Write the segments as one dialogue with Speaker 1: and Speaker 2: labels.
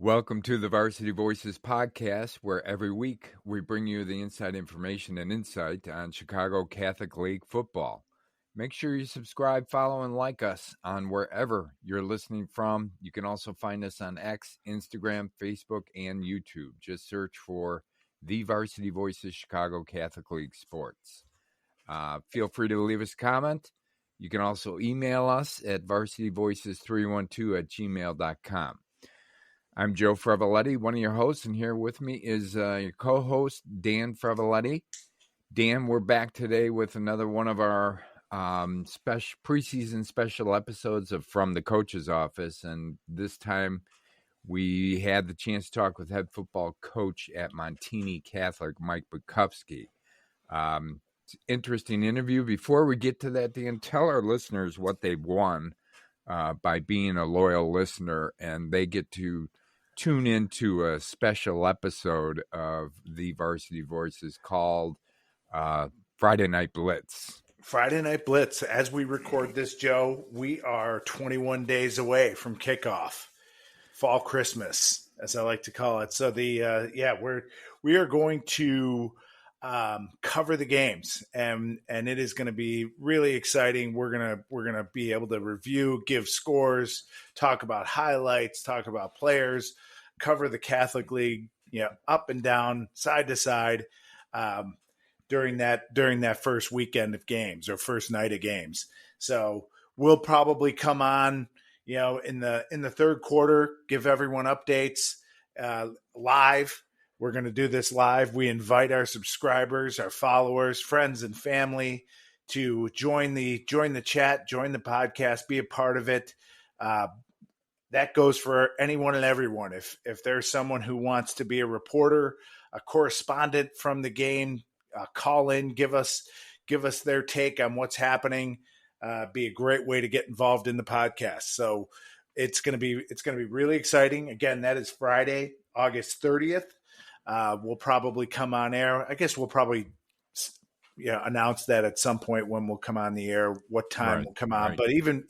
Speaker 1: Welcome to the Varsity Voices podcast, where every week we bring you the inside information and insight on Chicago Catholic League football. Make sure you subscribe, follow, and like us on wherever you're listening from. You can also find us on X, Instagram, Facebook, and YouTube. Just search for the Varsity Voices Chicago Catholic League Sports. Feel free to leave us a comment. You can also email us at varsityvoices312@gmail.com. I'm Joe Frevaletti, one of your hosts, and here with me is your co-host, Dan Frevaletti. Dan, we're back today with another one of our preseason special episodes of From the Coach's Office, and this time we had the chance to talk with head football coach at Montini Catholic, Mike Bukovsky. Interesting interview. Before we get to that, Dan, tell our listeners what they've won by being a loyal listener, and they get to tune into a special episode of the Varsity Voices called Friday Night Blitz.
Speaker 2: Friday Night Blitz. As we record this, Joe, we are 21 days away from kickoff, fall Christmas, as I like to call it. So we are going to cover the games, and it is going to be really exciting. We're gonna be able to review, give scores, talk about highlights, talk about players, cover the Catholic League, up and down, side to side, during that first weekend of games or first night of games. So we'll probably come on, in the third quarter, give everyone updates live. We're going to do this live. We invite our subscribers, our followers, friends, and family to join the chat, join the podcast, be a part of it. That goes for anyone and everyone. If there's someone who wants to be a reporter, a correspondent from the game, call in, give us their take on what's happening. Be a great way to get involved in the podcast. So it's going to be really exciting. Again, that is Friday, August 30th. We'll probably come on air. I guess we'll probably announce that at some point when we'll come on the air, what time we'll come on. Right. But even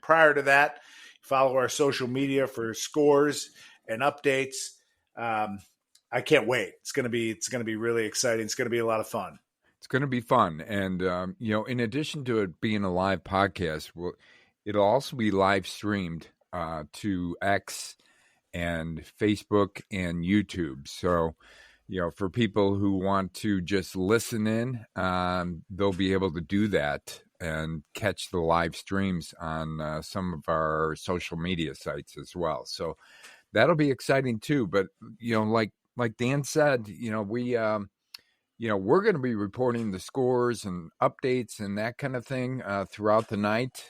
Speaker 2: prior to that, follow our social media for scores and updates. I can't wait. It's going to be really exciting. It's going to be a lot of fun.
Speaker 1: It's going to be fun. And, in addition to it being a live podcast, it'll also be live streamed to X and Facebook and YouTube. So, for people who want to just listen in, they'll be able to do that and catch the live streams on some of our social media sites as well. So that'll be exciting too. But, like Dan said, we're going to be reporting the scores and updates and that kind of thing throughout the night.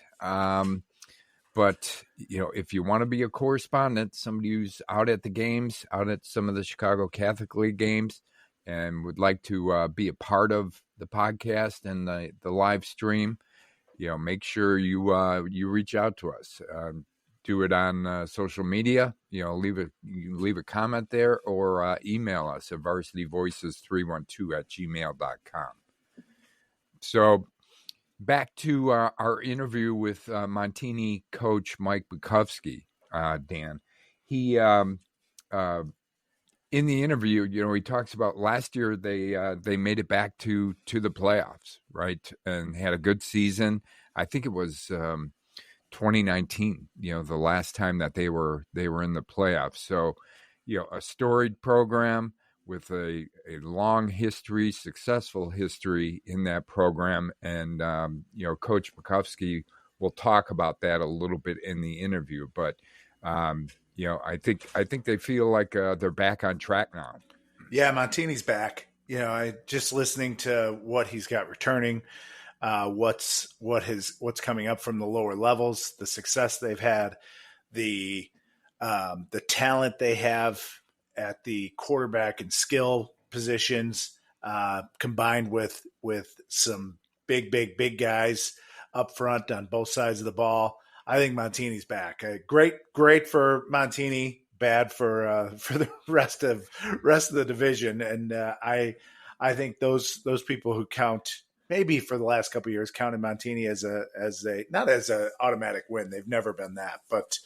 Speaker 1: But, if you want to be a correspondent, somebody who's out at the games, out at some of the Chicago Catholic League games, and would like to be a part of the podcast and the live stream, make sure you reach out to us. Do it on social media. Leave a comment there or email us at varsityvoices312@gmail.com. So back to our interview with Montini coach Mike Bukovsky, Dan. He in the interview, he talks about last year they made it back to the playoffs, right, and had a good season. I think it was 2019, the last time that they were in the playoffs. So, a storied program with a long history, successful history in that program, and Coach Bukovsky will talk about that a little bit in the interview, but. I think they feel like they're back on track now.
Speaker 2: Yeah, Montini's back. I just listening to what he's got returning, what's coming up from the lower levels, the success they've had, the talent they have at the quarterback and skill positions, combined with some big guys up front on both sides of the ball. I think Montini's back. Great for Montini, bad for the rest of the division. And I think those people who count, maybe for the last couple of years, counted Montini as a not as an automatic win. They've never been that, but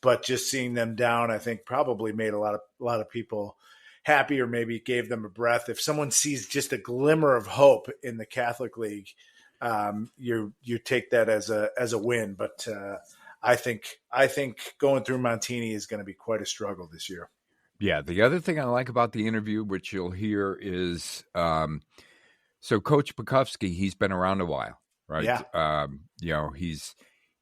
Speaker 2: but just seeing them down, I think probably made a lot of people happy, or maybe gave them a breath. If someone sees just a glimmer of hope in the Catholic League, you take that as a win. But I think going through Montini is going to be quite a struggle this year.
Speaker 1: Yeah, the other thing I like about the interview, which you'll hear, is so Coach Bukovsky, he's been around a while, right?
Speaker 2: Yeah.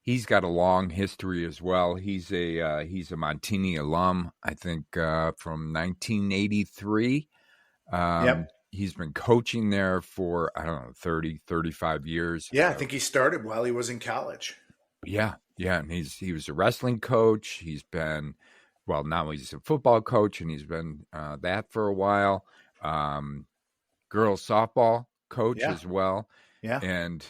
Speaker 1: He's got a long history as well. He's a Montini alum, I think, from 1983.
Speaker 2: Yep.
Speaker 1: He's been coaching there for, I don't know, 30, 35 years.
Speaker 2: Yeah, I think he started while he was in college.
Speaker 1: Yeah, and he was a wrestling coach. He's been, well, now he's a football coach, and he's been that for a while. Girls softball coach as well.
Speaker 2: Yeah.
Speaker 1: And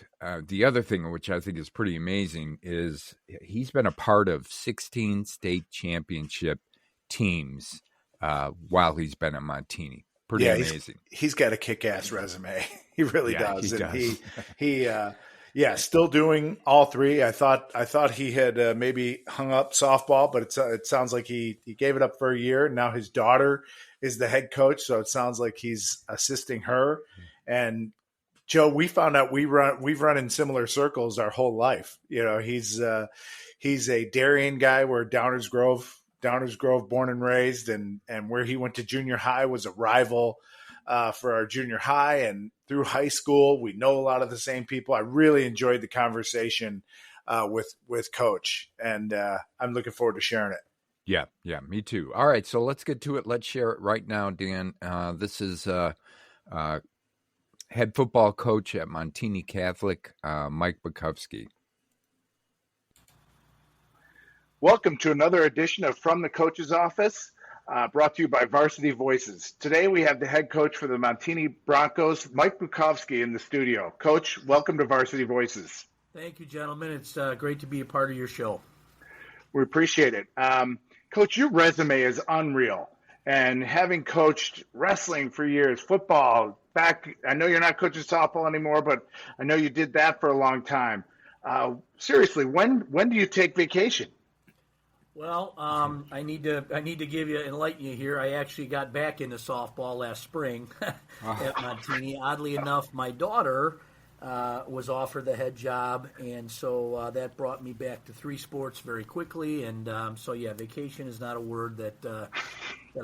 Speaker 1: the other thing, which I think is pretty amazing, is he's been a part of 16 state championship teams while he's been at Montini. Pretty amazing.
Speaker 2: He's got a kick-ass resume. He really does.
Speaker 1: He
Speaker 2: and
Speaker 1: does.
Speaker 2: he still doing all three. I thought he had maybe hung up softball, but it sounds like he gave it up for a year. Now his daughter is the head coach, so it sounds like he's assisting her. And Joe, we found out we've run in similar circles our whole life. You know, he's a Darien guy. We're Downers Grove, born and raised, and where he went to junior high was a rival for our junior high, and through high school, we know a lot of the same people. I really enjoyed the conversation with Coach, and I'm looking forward to sharing it.
Speaker 1: Yeah, me too. All right, so let's get to it. Let's share it right now, Dan. This is head football coach at Montini Catholic, Mike Bukovsky.
Speaker 3: Welcome to another edition of From the Coach's Office, brought to you by Varsity Voices. Today we have the head coach for the Montini Broncos, Mike Bukovsky, in the studio. Coach, welcome to Varsity Voices.
Speaker 4: Thank you, gentlemen. It's great to be a part of your show.
Speaker 3: We appreciate it. Coach, your resume is unreal. And having coached wrestling for years, football, I know you're not coaching softball anymore, but I know you did that for a long time. Seriously, when do you take vacation?
Speaker 4: Well, I need to enlighten you here. I actually got back into softball last spring at Montini. Oddly enough, my daughter was offered the head job, and so that brought me back to three sports very quickly. And vacation is not a word that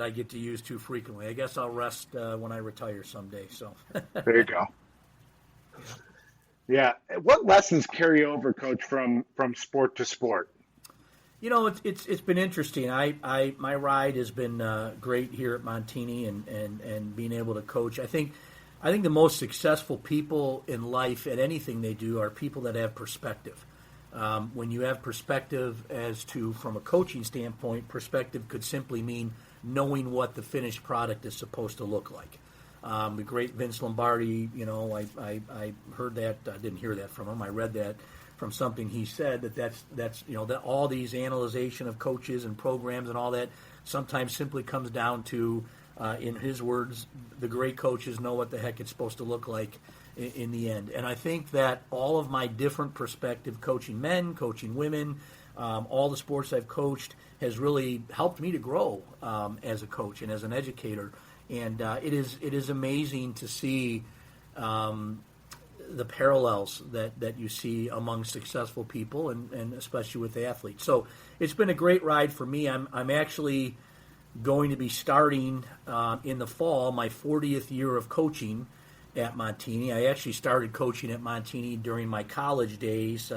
Speaker 4: I get to use too frequently. I guess I'll rest when I retire someday. So
Speaker 3: there you go. Yeah, what lessons carry over, Coach, from sport to sport?
Speaker 4: You know, it's been interesting. My ride has been great here at Montini, and being able to coach. I think the most successful people in life at anything they do are people that have perspective. When you have perspective from a coaching standpoint, perspective could simply mean knowing what the finished product is supposed to look like. The great Vince Lombardi, you know, I heard that. I didn't hear that from him. I read that from something he said, that's you know, that all these analyzation of coaches and programs and all that sometimes simply comes down to, in his words, the great coaches know what the heck it's supposed to look like in the end. And I think that all of my different perspective, coaching men, coaching women, all the sports I've coached, has really helped me to grow as a coach and as an educator. And it is amazing to see the parallels that you see among successful people and especially with athletes. So it's been a great ride for me. I'm actually going to be starting in the fall my 40th year of coaching at Montini. I actually started coaching at Montini during my college days.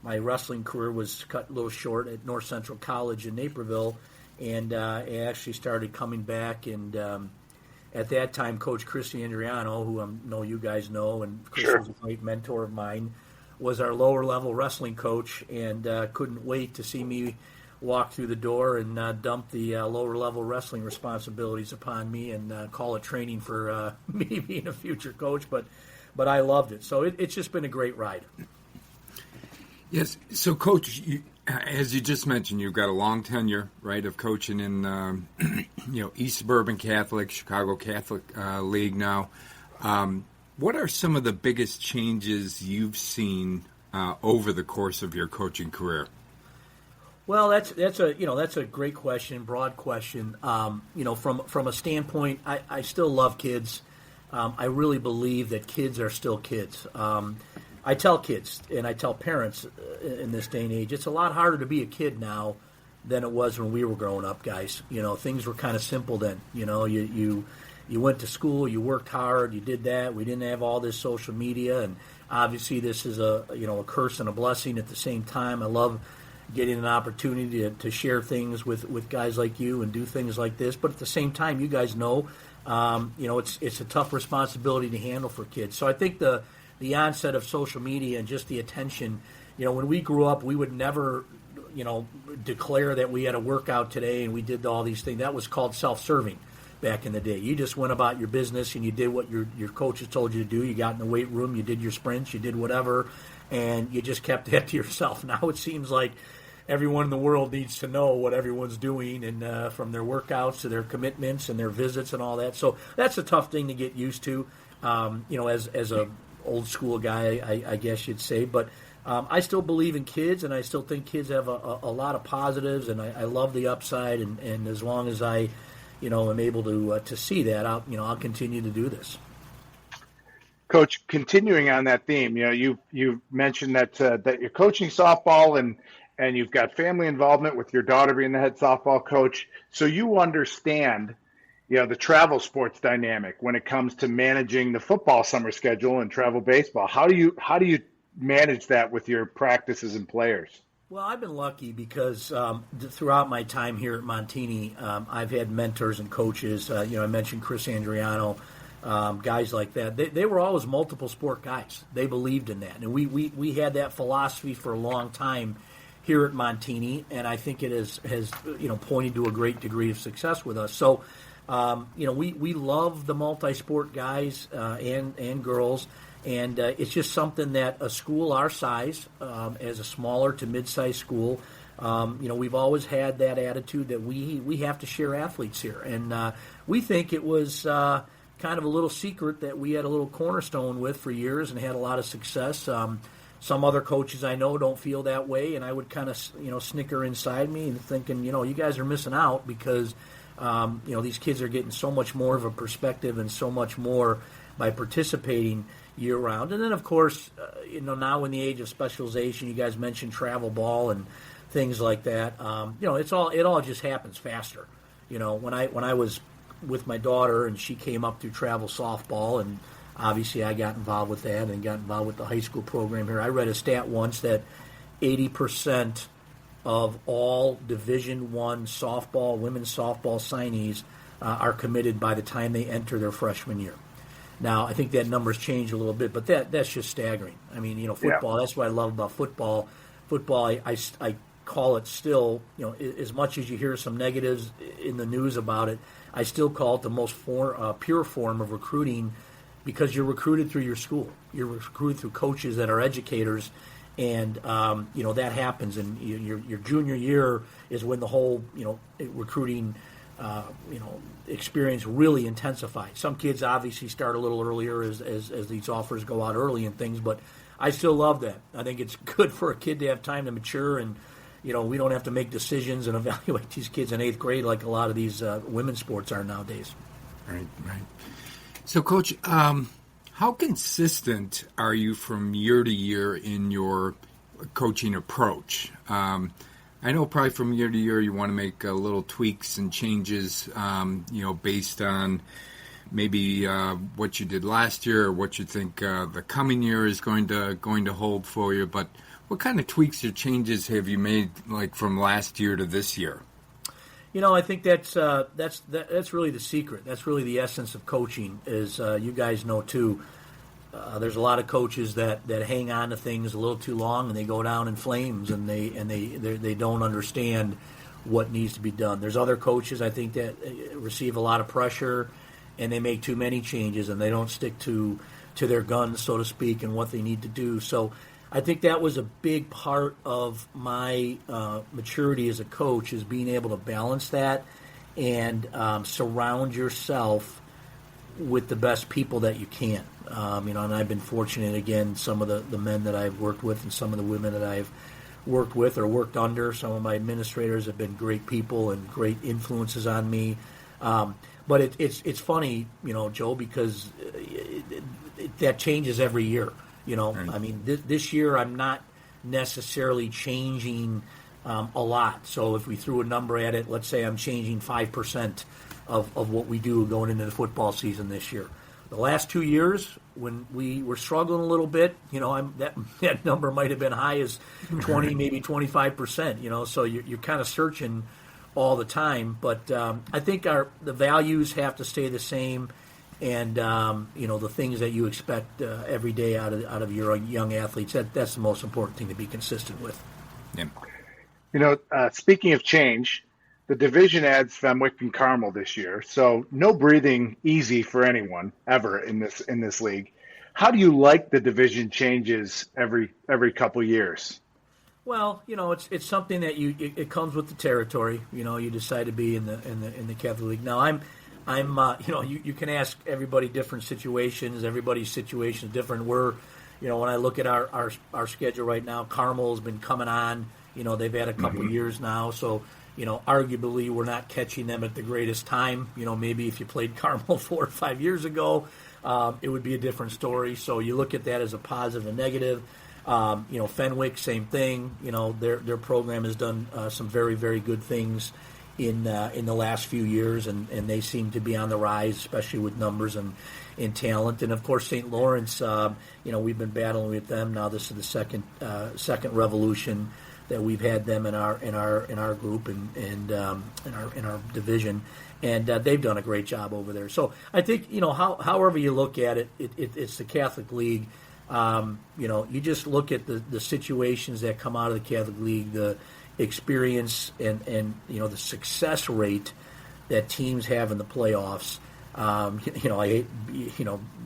Speaker 4: My wrestling career was cut a little short at North Central College in Naperville, and I actually started coming back, and at that time, Coach Chris Andriano, who I know you guys know, and Chris was a great mentor of mine, was our lower-level wrestling coach, and couldn't wait to see me walk through the door and dump the lower-level wrestling responsibilities upon me and call it training for me being a future coach. But I loved it. So it's just been a great ride.
Speaker 1: Yes. So, Coach, as you just mentioned, you've got a long tenure, right, of coaching in, East Suburban Catholic, Chicago Catholic League now. What are some of the biggest changes you've seen over the course of your coaching career?
Speaker 4: Well, that's a great question, broad question. From a standpoint, I still love kids. I really believe that kids are still kids. I tell kids and I tell parents in this day and age, it's a lot harder to be a kid now than it was when we were growing up, guys. Things were kind of simple then. You went to school, you worked hard, you did that. We didn't have all this social media, and obviously this is a curse and a blessing at the same time. I love getting an opportunity to share things with guys like you and do things like this. But at the same time, you guys know, it's a tough responsibility to handle for kids. So I think the onset of social media and just the attention, when we grew up, we would never, declare that we had a workout today and we did all these things. That was called self-serving back in the day. You just went about your business and you did what your coaches told you to do. You got in the weight room, you did your sprints, you did whatever, and you just kept that to yourself. Now it seems like everyone in the world needs to know what everyone's doing, and from their workouts to their commitments and their visits and all that. So that's a tough thing to get used to, as a old school guy, I guess you'd say. But I still believe in kids, and I still think kids have a lot of positives, and I love the upside. And as long as I, am able to see that, I'll continue to do this.
Speaker 3: Coach, continuing on that theme, you mentioned that you're coaching softball and you've got family involvement with your daughter being the head softball coach. So you understand, the travel sports dynamic when it comes to managing the football summer schedule and travel baseball. How do you manage that with your practices and players?
Speaker 4: Well, I've been lucky because throughout my time here at Montini, I've had mentors and coaches. I mentioned Chris Andriano, guys like that. They were always multiple sport guys. They believed in that, and we had that philosophy for a long time here at Montini, and I think it has pointed to a great degree of success with us. So, we love the multi-sport guys and girls, and it's just something that a school our size, as a smaller to mid-sized school, we've always had that attitude that we have to share athletes here, and we think it was kind of a little secret that we had a little cornerstone with for years and had a lot of success. Some other coaches I know don't feel that way, and I would kind of, snicker inside me and thinking, you guys are missing out because, these kids are getting so much more of a perspective and so much more by participating year-round. And then, of course, now in the age of specialization, you guys mentioned travel ball and things like that. It all just happens faster. When I was with my daughter and she came up through travel softball, and obviously I got involved with that and got involved with the high school program here. I read a stat once that 80% of all Division I softball, women's softball signees are committed by the time they enter their freshman year. Now, I think that number's changed a little bit, but that's just staggering. I mean, football, That's what I love about football. Football, I call it still, as much as you hear some negatives in the news about it, I still call it the most pure form of recruiting, because you're recruited through your school. You're recruited through coaches that are educators, and that happens. And your junior year is when the whole recruiting experience really intensifies. Some kids obviously start a little earlier as these offers go out early and things, but I still love that. I think it's good for a kid to have time to mature, and we don't have to make decisions and evaluate these kids in 8th grade like a lot of these women's sports are nowadays.
Speaker 1: Right. So, Coach, how consistent are you from year to year in your coaching approach? I know probably from year to year you want to make little tweaks and changes, based on maybe what you did last year or what you think the coming year is going to hold for you. But what kind of tweaks or changes have you made, like from last year to this year?
Speaker 4: I think that's really the secret. That's really the essence of coaching. Is you guys know too. There's a lot of coaches that hang on to things a little too long, and they go down in flames, and they don't understand what needs to be done. There's other coaches, I think, that receive a lot of pressure, and they make too many changes, and they don't stick to their guns, so to speak, and what they need to do. So I think that was a big part of my maturity as a coach, is being able to balance that and surround yourself with the best people that you can. And I've been fortunate, again, some of the men that I've worked with and some of the women that I've worked with or worked under. Some of my administrators have been great people and great influences on me. But it's funny, Joe, because that changes every year.
Speaker 1: Right.
Speaker 4: I mean, this year I'm not necessarily changing a lot. So if we threw a number at it, let's say I'm changing 5% of what we do going into the football season this year. The last 2 years, when we were struggling a little bit, that number might have been high as 20, maybe 25%. So you're kind of searching all the time. But I think the values have to stay the same, and the things that you expect every day out of your young athletes. That's the most important thing to be consistent with.
Speaker 1: Yeah.
Speaker 3: Speaking of change, the division adds Fenwick and Carmel this year, so no breathing easy for anyone ever in this league. How do you like the division changes every couple years?
Speaker 4: Well, it's something that it comes with the territory. You decide to be in the Catholic League. Now I'm you can ask everybody different situations. Everybody's situation is different. When I look at our schedule right now, Carmel's been coming on. They've had a couple of years now, so arguably we're not catching them at the greatest time. Maybe if you played Carmel 4 or 5 years ago, it would be a different story. So you look at that as a positive and negative. Fenwick, same thing. Their program has done some very, very good things in the last few years, and they seem to be on the rise, especially with numbers and in talent. And of course, St. Lawrence. We've been battling with them now. This is the second revolution that we've had them in our group and in our division, and they've done a great job over there. So I think however you look at it, it's the Catholic League. You just look at the situations that come out of the Catholic League, the experience and the success rate that teams have in the playoffs.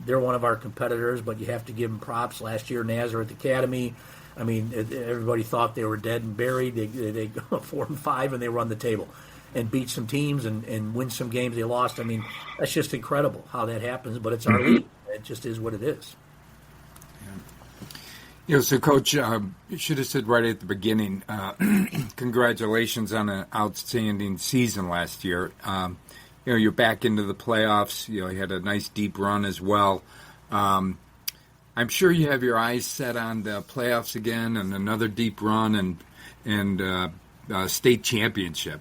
Speaker 4: They're one of our competitors, but you have to give them props. Last year, Nazareth Academy. I mean, everybody thought they were dead and buried. They go 4-5 and they run the table and beat some teams and win some games they lost. I mean, that's just incredible how that happens. But it's our league. It just is what it is.
Speaker 1: So Coach, you should have said right at the beginning, congratulations on an outstanding season last year. You're back into the playoffs. You had a nice deep run as well. I'm sure you have your eyes set on the playoffs again and another deep run and state championship.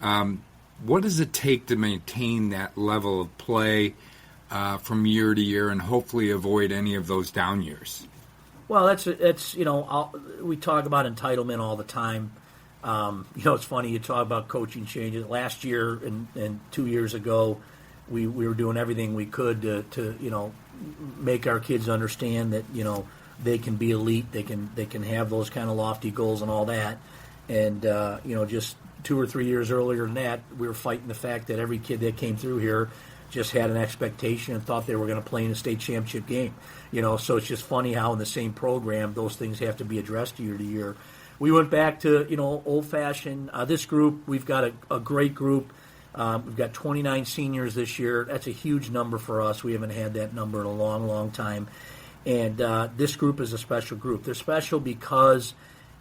Speaker 1: What does it take to maintain that level of play from year to year and hopefully avoid any of those down years?
Speaker 4: Well, we talk about entitlement all the time. It's funny, you talk about coaching changes. Last year and 2 years ago, we were doing everything we could to make our kids understand that they can be elite, they can have those kind of lofty goals and all that. And just 2 or 3 years earlier than that, we were fighting the fact that every kid that came through here just had an expectation and thought they were going to play in a state championship game. So it's just funny how in the same program those things have to be addressed year to year. We went back to old-fashioned. This group, we've got a great group. We've got 29 seniors this year. That's a huge number for us. We haven't had that number in a long, long time. And this group is a special group. They're special because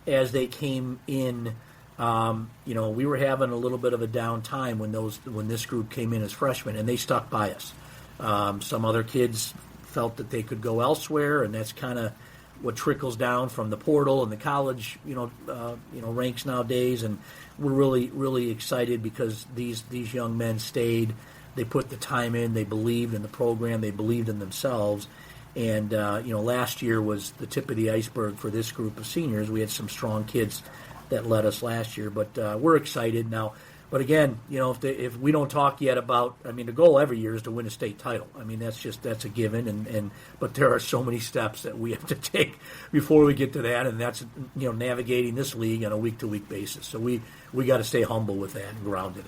Speaker 4: as they came in, we were having a little bit of a down time when this group came in as freshmen, and they stuck by us. Some other kids felt that they could go elsewhere, and that's kind of what trickles down from the portal and the college, ranks nowadays. And we're really, really excited because these young men stayed. They put the time in. They believed in the program. They believed in themselves. And last year was the tip of the iceberg for this group of seniors. We had some strong kids that led us last year, but we're excited now. But again, if we don't talk yet about, the goal every year is to win a state title. That's a given, but there are so many steps that we have to take before we get to that, and that's navigating this league on a week-to-week basis. So we got to stay humble with that and grounded.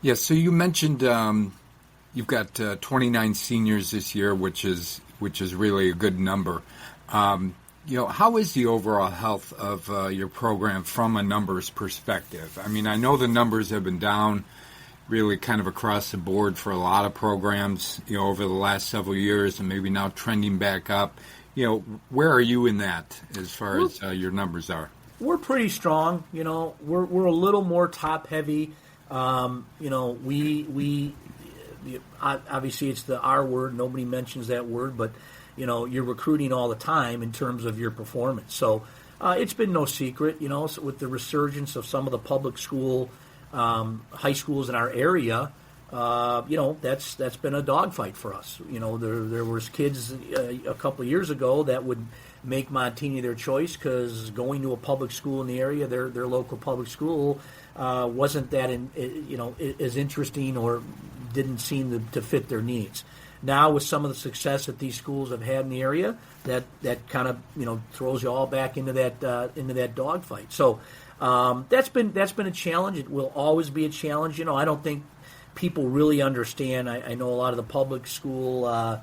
Speaker 1: Yes. So you mentioned you've got 29 seniors this year, which is really a good number. How is the overall health of your program from a numbers perspective? I know the numbers have been down really kind of across the board for a lot of programs, over the last several years and maybe now trending back up. Where are you in that as far as your numbers are?
Speaker 4: We're pretty strong. We're a little more top heavy. We obviously it's the R word. Nobody mentions that word, but you're recruiting all the time in terms of your performance. So it's been no secret. So with the resurgence of some of the public school high schools in our area, that's been a dogfight for us. There was kids a couple of years ago that would make Montini their choice because going to a public school in the area, their local public school, wasn't that as interesting or didn't seem to fit their needs. Now with some of the success that these schools have had in the area, that kind of throws you all back into that dogfight. So that's been a challenge. It will always be a challenge. I don't think people really understand. I know a lot of the public school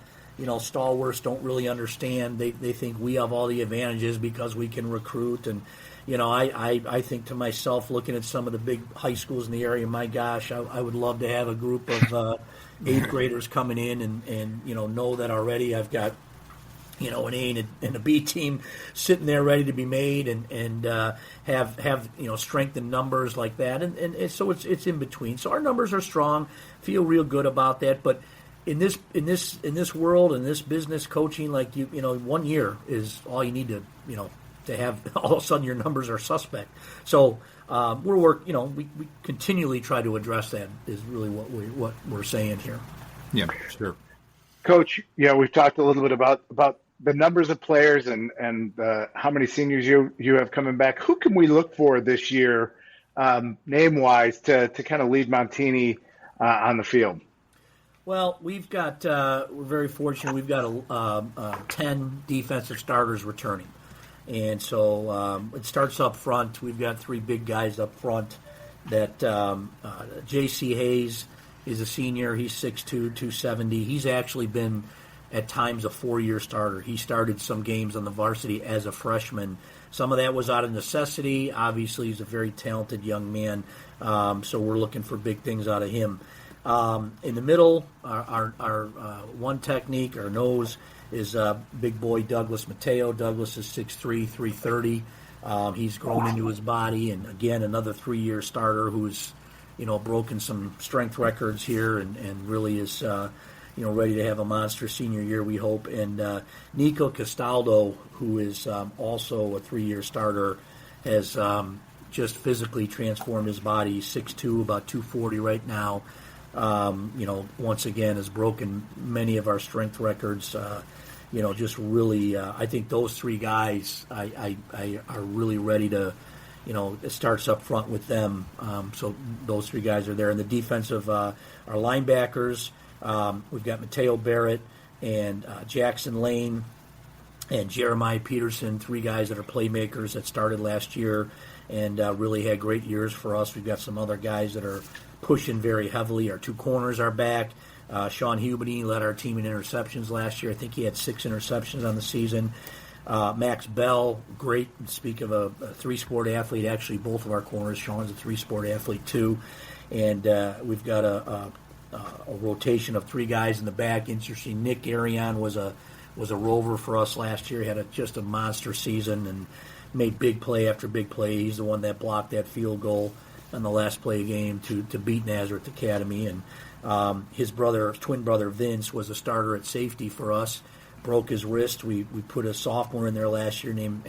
Speaker 4: stalwarts don't really understand. They think we have all the advantages because we can recruit. And I think to myself, looking at some of the big high schools in the area, my gosh, I would love to have a group of eighth graders coming in and know that already I've got an A and a B team sitting there ready to be made and have strength in numbers like that. And so it's in between. So our numbers are strong. Feel real good about that. But in this world, in this business, coaching, like 1 year is all you need to have. All of a sudden your numbers are suspect. So we continually try to address that is really what we're saying here.
Speaker 1: Yeah, sure.
Speaker 3: Coach, we've talked a little bit about the numbers of players and how many seniors you have coming back. Who can we look for this year, name-wise, to kind of lead Montini on the field?
Speaker 4: Well, we're very fortunate. We've got 10 defensive starters returning. And so it starts up front. We've got 3 big guys up front. That J.C. Hayes is a senior. He's 6'2", 270. He's actually been at times a 4-year starter. He started some games on the varsity as a freshman. Some of that was out of necessity. Obviously, he's a very talented young man, so we're looking for big things out of him. In the middle, our one technique, our nose, is big boy Douglas Mateo. Douglas is 6'3", 330. He's grown into his body, and again, another 3-year starter who's broken some strength records here and really is ready to have a monster senior year, we hope. And Nico Castaldo, who is also a 3-year starter, has just physically transformed his body. He's 6'2", about 240 right now. Once again has broken many of our strength records. Just really, I think those 3 guys I are really ready to, it starts up front with them. So those 3 guys are there. And the defensive, our linebackers, we've got Mateo Barrett and Jackson Lane and Jeremiah Peterson, 3 guys that are playmakers that started last year and really had great years for us. We've got some other guys that are pushing very heavily. Our 2 corners are back. Sean Hubany led our team in interceptions last year. I think he had 6 interceptions on the season. Max Bell, great. Speak of a 3-sport athlete. Actually, both of our corners. Sean's a 3-sport athlete too. And we've got a rotation of 3 guys in the back. Interesting. Nick Arion was a rover for us last year. He had just a monster season and made big play after big play. He's the one that blocked that field goal on the last play of the game to beat Nazareth Academy. And his twin brother Vince was a starter at safety for us. Broke his wrist. We put a sophomore in there last year named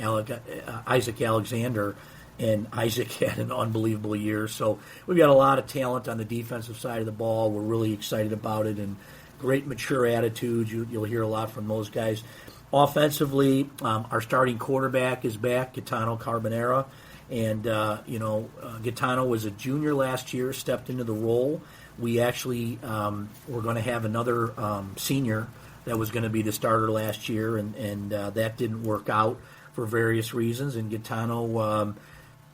Speaker 4: Isaac Alexander, and Isaac had an unbelievable year. So we've got a lot of talent on the defensive side of the ball. We're really excited about it, and great mature attitudes. You'll hear a lot from those guys. Offensively, our starting quarterback is back, Gaetano Carbonera. And, Gaetano was a junior last year, stepped into the role. We actually were going to have another senior that was going to be the starter last year, and that didn't work out for various reasons. And Gaetano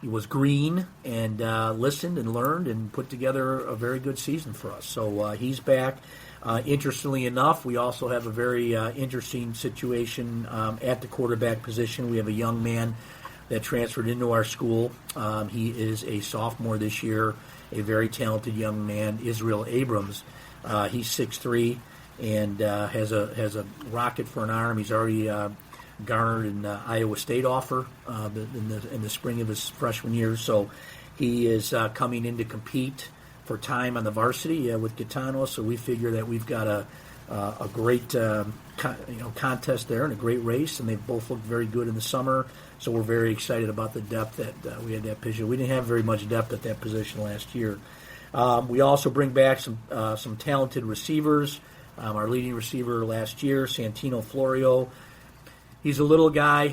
Speaker 4: was green and listened and learned and put together a very good season for us. So he's back. Interestingly enough, we also have a very interesting situation at the quarterback position. We have a young man that transferred into our school. He is a sophomore this year, a very talented young man, Israel Abrams. He's 6'3", and has a rocket for an arm. He's already garnered an Iowa State offer in the spring of his freshman year. So he is coming in to compete for time on the varsity with Gitano. So we figure that we've got a great contest there and a great race, and they've both looked very good in the summer. So we're very excited about the depth that we had that position. We didn't have very much depth at that position last year. We also bring back some talented receivers. Our leading receiver last year, Santino Florio. He's a little guy.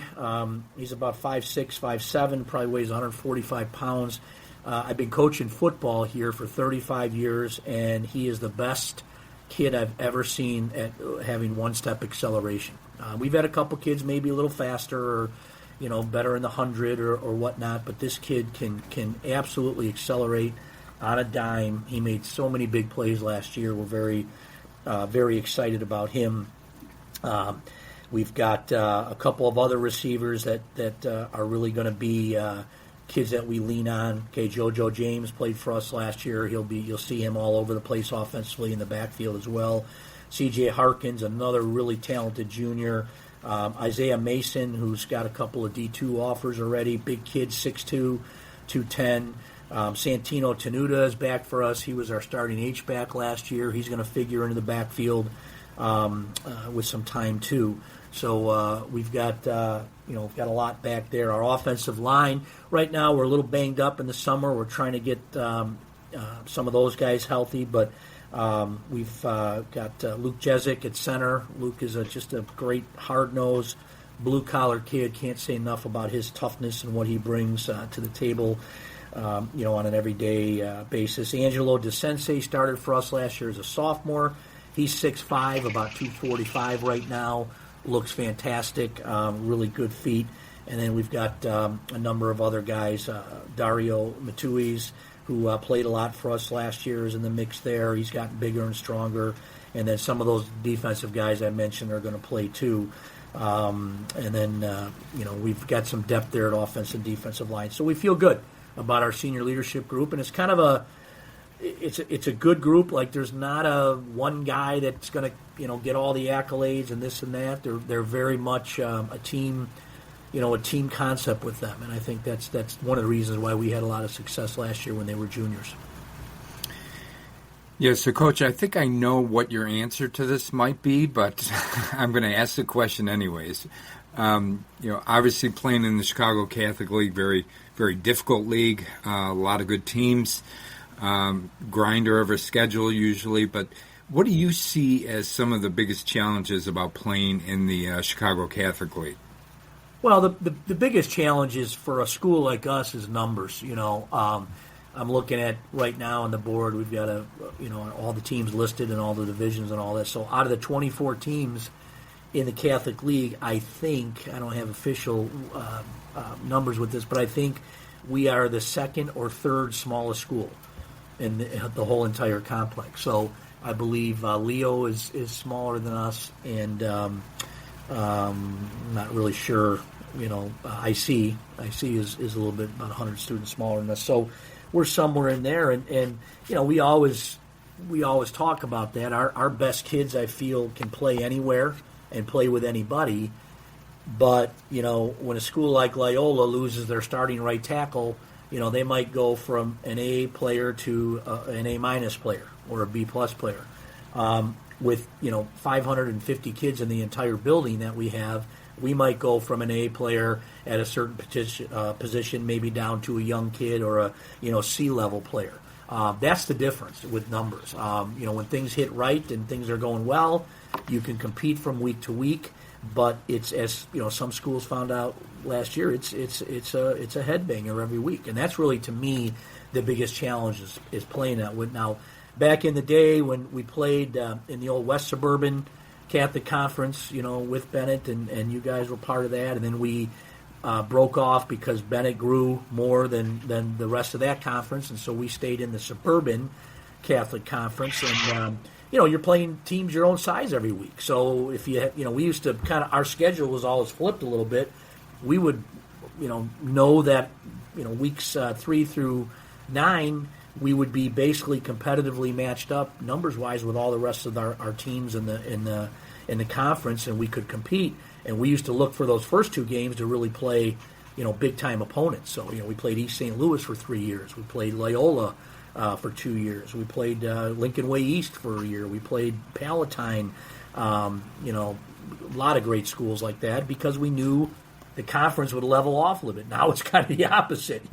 Speaker 4: He's about 5'6", 5'7", probably weighs 145 pounds. I've been coaching football here for 35 years, and he is the best kid I've ever seen at having one-step acceleration. We've had a couple kids maybe a little faster or, better in the 100 or whatnot, but this kid can absolutely accelerate on a dime. He made so many big plays last year. We're very excited about him. We've got a couple of other receivers that are really going to be kids that we lean on. Okay, JoJo James played for us last year. You'll see him all over the place offensively in the backfield as well. C.J. Harkins, another really talented junior. Isaiah Mason, who's got a couple of D2 offers already. Big kid, 6'2", 210. Santino Tenuta is back for us. He was our starting H-back last year. He's going to figure into the backfield with some time too. So we've got a lot back there. Our offensive line right now, we're a little banged up in the summer. We're trying to get some of those guys healthy, but we've got Luke Jezik at center. Luke is just a great hard-nosed, blue-collar kid. Can't say enough about his toughness and what he brings to the table. On an everyday basis. Angelo DeSense started for us last year as a sophomore. He's 6'5", about 245 right now. Looks fantastic, really good feet. And then we've got a number of other guys. Dario Matuiz, who played a lot for us last year, is in the mix there. He's gotten bigger and stronger. And then some of those defensive guys I mentioned are going to play too. And then, we've got some depth there at offensive and defensive line. So we feel good about our senior leadership group, and it's kind of it's a good group. Like, there's not a one guy that's going to get all the accolades and this and that. They're very much a team, a team concept with them, and I think that's one of the reasons why we had a lot of success last year when they were juniors.
Speaker 1: Yeah, so Coach, I think I know what your answer to this might be, but I'm going to ask the question anyways. Obviously playing in the Chicago Catholic League, very, very difficult league, a lot of good teams, grinder of a schedule usually, but what do you see as some of the biggest challenges about playing in the Chicago Catholic League?
Speaker 4: Well, the biggest challenge is for a school like us is numbers. I'm looking at right now on the board, we've got all the teams listed and all the divisions and all that. So out of the 24 teams in the Catholic League, I think, I don't have official numbers with this, but I think we are the second or third smallest school in the whole entire complex. So I believe Leo is smaller than us, and I'm not really sure. IC is a little bit about 100 students smaller than us. So we're somewhere in there, and we always talk about that. Our best kids, I feel, can play anywhere and play with anybody. But, when a school like Loyola loses their starting right tackle, they might go from an A player to an A- player or a B+ player. With, 550 kids in the entire building that we have, we might go from an A player at a certain position maybe down to a young kid or a C-level player. That's the difference with numbers. When things hit right and things are going well, you can compete from week to week. But it's, as some schools found out last year, it's a headbanger every week, and that's really, to me, the biggest challenge is playing that. Now, back in the day when we played in the old West Suburban Catholic Conference, with Bennett, and you guys were part of that, and then we broke off because Bennett grew more than the rest of that conference, and so we stayed in the Suburban Catholic Conference, and you're playing teams your own size every week. So if we used to our schedule was always flipped a little bit. We would, know that, weeks 3 through 9, we would be basically competitively matched up numbers wise with all the rest of our teams in the conference, and we could compete. And we used to look for those first 2 games to really play, big time opponents. So we played East St. Louis for 3 years. We played Loyola for 2 years. We played Lincoln Way East for a year. We played Palatine. A lot of great schools like that because we knew the conference would level off a little bit. Now it's kind of the opposite.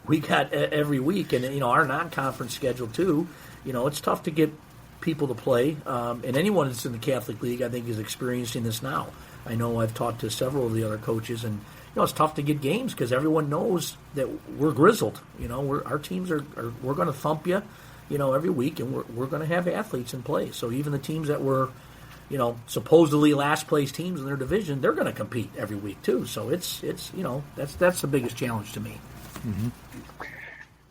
Speaker 4: We got every week, and our non-conference schedule too. It's tough to get people to play, and anyone that's in the Catholic League, I think, is experiencing this now. I know I've talked to several of the other coaches, and it's tough to get games because everyone knows that we're grizzled. Our teams we're going to thump you, every week, and we're going to have athletes in play. So even the teams that were, supposedly last place teams in their division, they're going to compete every week too. So it's that's the biggest challenge to me.
Speaker 3: Mm-hmm.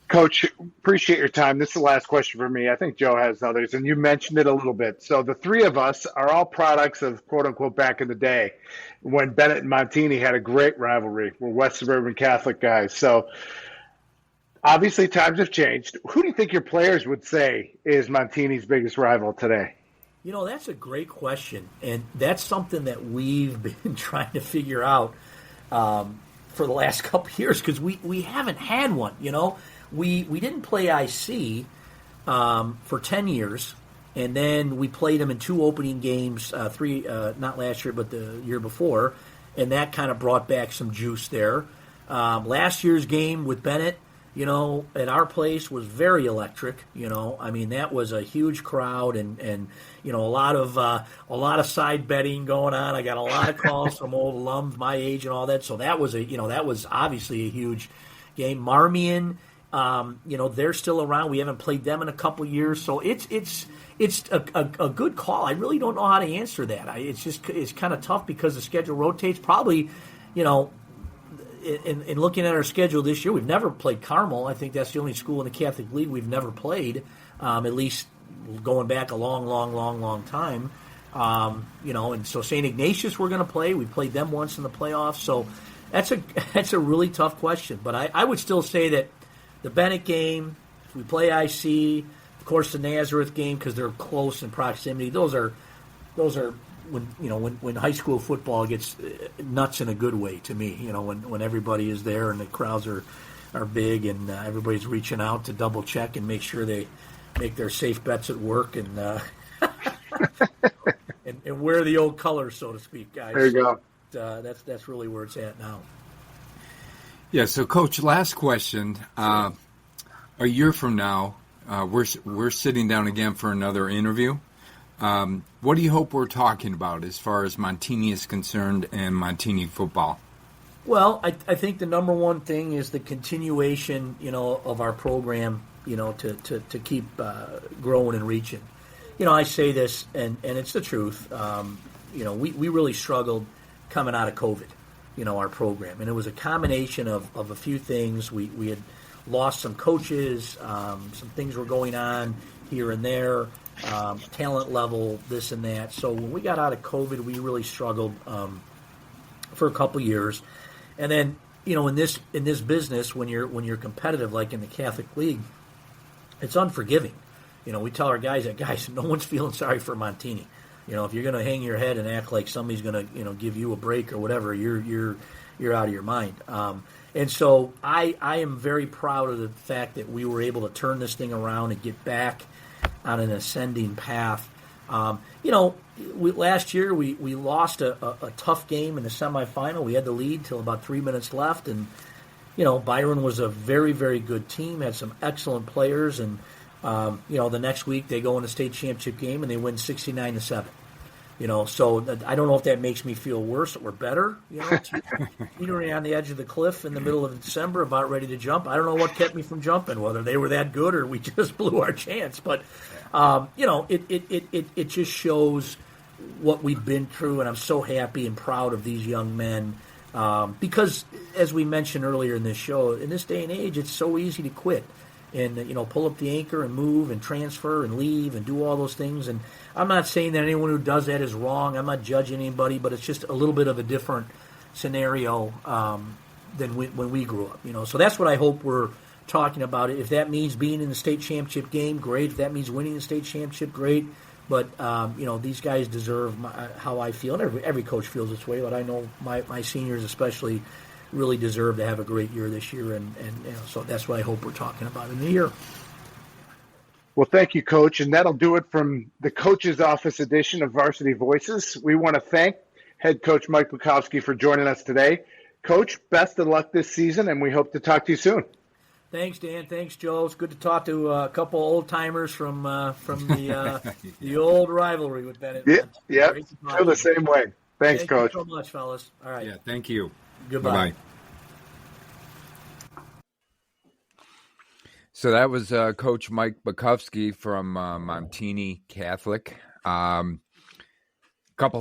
Speaker 3: Coach, appreciate your time. This is the last question for me. I think Joe has others, and you mentioned it a little bit. So the 3 of us are all products of, quote unquote, back in the day when Bennett and Montini had a great rivalry. We're West Suburban Catholic guys. So obviously times have changed. Who do you think your players would say is Montini's biggest rival today?
Speaker 4: That's a great question, and that's something that we've been trying to figure out for the last couple of years because we haven't had one. We didn't play IC for 10 years, and then we played them in 2 opening games, 3 not last year but the year before, and that kind of brought back some juice there. Last year's game with Bennett, at our place was very electric. That was a huge crowd and a lot of side betting going on. I got a lot of calls from old alums my age and all that. So that was that was obviously a huge game. Marmion, they're still around. We haven't played them in a couple years, so it's a good call. I really don't know how to answer that. It's kind of tough because the schedule rotates. Probably, in looking at our schedule this year, we've never played Carmel. I think that's the only school in the Catholic League we've never played, at least going back a long time. And so St. Ignatius we're going to play. We played them once in the playoffs. So that's a really tough question. But I would still say that the Bennett game, if we play IC, of course the Nazareth game because they're close in proximity. Those are when high school football gets nuts in a good way to me, when everybody is there and the crowds are big and everybody's reaching out to double check and make sure they make their safe bets at work and and wear the old colors, so to speak, guys.
Speaker 3: There you go.
Speaker 4: That's really where it's at now.
Speaker 1: Yeah. So, Coach, last question. A year from now, we're sitting down again for another interview. What do you hope we're talking about as far as Montini is concerned and Montini football?
Speaker 4: Well, I think the number one thing is the continuation, of our program, to keep growing and reaching. I say this, and it's the truth. We really struggled coming out of COVID, our program. And it was a combination of a few things. We had lost some coaches, some things were going on here and there. Talent level, this and that. So when we got out of COVID, we really struggled for a couple years, and then in this business, when you're competitive like in the Catholic League, it's unforgiving. We tell our guys that no one's feeling sorry for Montini. If you're going to hang your head and act like somebody's going to give you a break or whatever, you're out of your mind. And so I am very proud of the fact that we were able to turn this thing around and get back on an ascending path. Last year we lost a tough game in the semifinal. We had the lead till about 3 minutes left, and Byron was a very, very good team, had some excellent players, and the next week they go in the state championship game and they win 69-7. So I don't know if that makes me feel worse or better. Teetering on the edge of the cliff in the middle of December, about ready to jump. I don't know what kept me from jumping, whether they were that good or we just blew our chance. But it just shows what we've been through, and I'm so happy and proud of these young men because, as we mentioned earlier in this show, in this day and age, it's so easy to quit and pull up the anchor and move and transfer and leave and do all those things. And I'm not saying that anyone who does that is wrong. I'm not judging anybody, but it's just a little bit of a different scenario than when we grew up. So that's what I hope we're talking about it. If that means being in the state championship game, great. If that means winning the state championship, great. But, these guys deserve how I feel. And every coach feels this way, but I know my seniors especially really deserve to have a great year this year. And so that's what I hope we're talking about in the year.
Speaker 3: Well, thank you, Coach. And that'll do it from the Coach's Office edition of Varsity Voices. We want to thank head coach Mike Bukovsky for joining us today. Coach, best of luck this season, and we hope to talk to you soon.
Speaker 4: Thanks, Dan. Thanks, Joe. It's good to talk to a couple old timers from the old rivalry with Bennett.
Speaker 3: Yeah, feel the same way. Thanks, Coach.
Speaker 4: Thank you so much, fellas. All right.
Speaker 1: Yeah, thank you.
Speaker 4: Goodbye.
Speaker 1: Bye-bye. So that was Coach Mike Bukovsky from Montini Catholic. Couple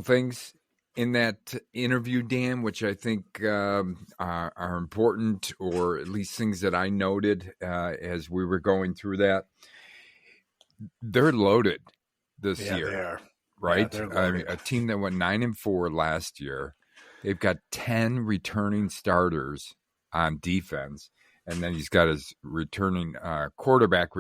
Speaker 1: things in that interview, Dan, which I think are important, or at least things that I noted as we were going through that. They're loaded this year.
Speaker 2: They are.
Speaker 1: Right?
Speaker 2: Yeah,
Speaker 1: I mean, a team that went 9-4 last year. They've got 10 returning starters on defense. And then he's got his returning starting quarterback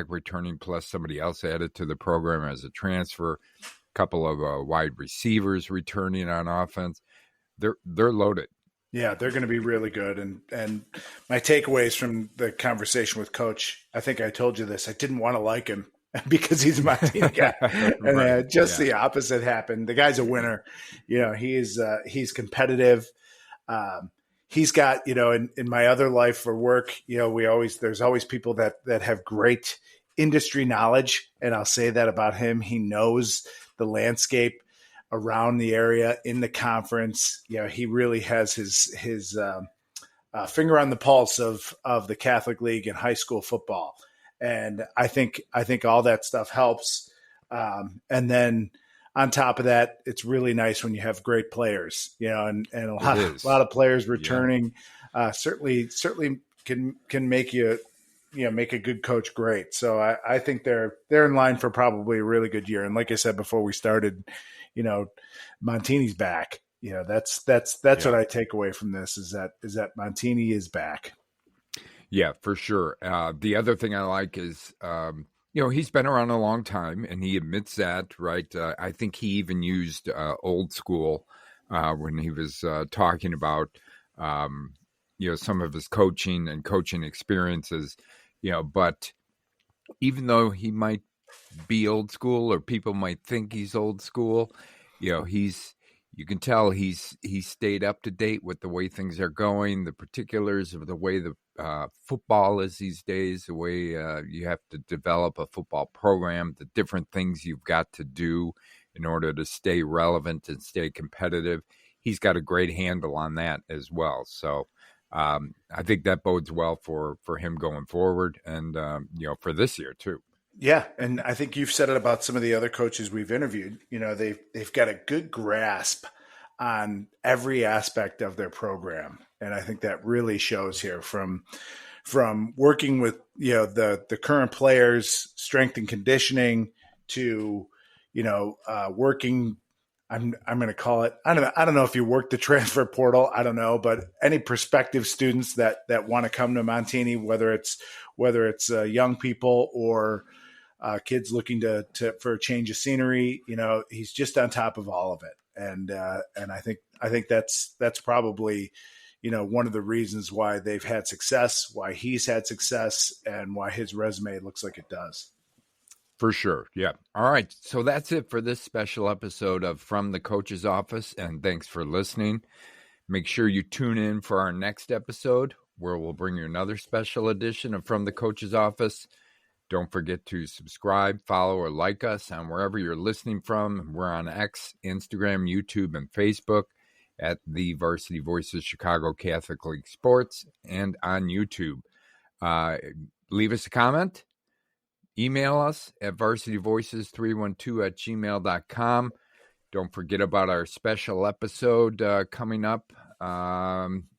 Speaker 1: returning, plus somebody else added to the program as a transfer. A couple of wide receivers returning on offense. They're loaded.
Speaker 2: Yeah, they're going to be really good. And my takeaways from the conversation with Coach, I think I told you this. I didn't want to like him because he's a Montini guy. And the opposite happened. The guy's a winner. He's competitive. He's got, in my other life for work, there's always people that have great industry knowledge. And I'll say that about him. He knows the landscape around the area in the conference. He really has his finger on the pulse of the Catholic League and high school football. And I think all that stuff helps. And then on top of that, it's really nice when you have great players, and a lot of players returning. Yeah. Certainly can make you, make a good coach great. So I think they're in line for probably a really good year. And like I said before we started, Montini's back. That's what I take away from this is that Montini is back.
Speaker 1: Yeah, for sure. The other thing I like is, he's been around a long time, and he admits that, right? I think he even used old school when he was talking about, some of his coaching experiences, but even though he might be old school or people might think he's old school, you can tell he's stayed up to date with the way things are going, the particulars of the way the football is these days, the way you have to develop a football program, the different things you've got to do in order to stay relevant and stay competitive. He's got a great handle on that as well. So I think that bodes well for him going forward and, for this year too.
Speaker 2: Yeah, and I think you've said it about some of the other coaches we've interviewed. They've got a good grasp on every aspect of their program, and I think that really shows here from working with the current players, strength and conditioning, to working. I'm going to call it. I don't know if you work the transfer portal. I don't know, but any prospective students that want to come to Montini, whether it's young people or kids looking for a change of scenery, he's just on top of all of it. And I think that's probably, one of the reasons why they've had success, why he's had success, and why his resume looks like it does.
Speaker 1: For sure. Yeah. All right. So that's it for this special episode of From the Coach's Office. And thanks for listening. Make sure you tune in for our next episode where we'll bring you another special edition of From the Coach's Office. Don't forget to subscribe, follow, or like us on wherever you're listening from. We're on X, Instagram, YouTube, and Facebook at the Varsity Voices Chicago Catholic League Sports and on YouTube. Leave us a comment. Email us at varsityvoices312@gmail.com. Don't forget about our special episode coming up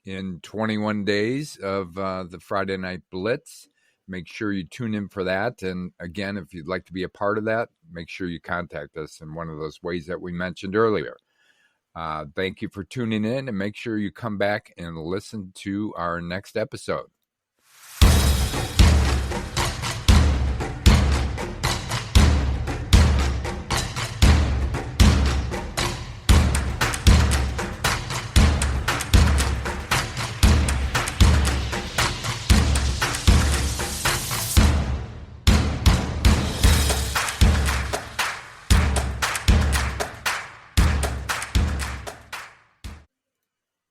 Speaker 1: in 21 days of the Friday Night Blitz. Make sure you tune in for that. And again, if you'd like to be a part of that, make sure you contact us in one of those ways that we mentioned earlier. Thank you for tuning in, and make sure you come back and listen to our next episode.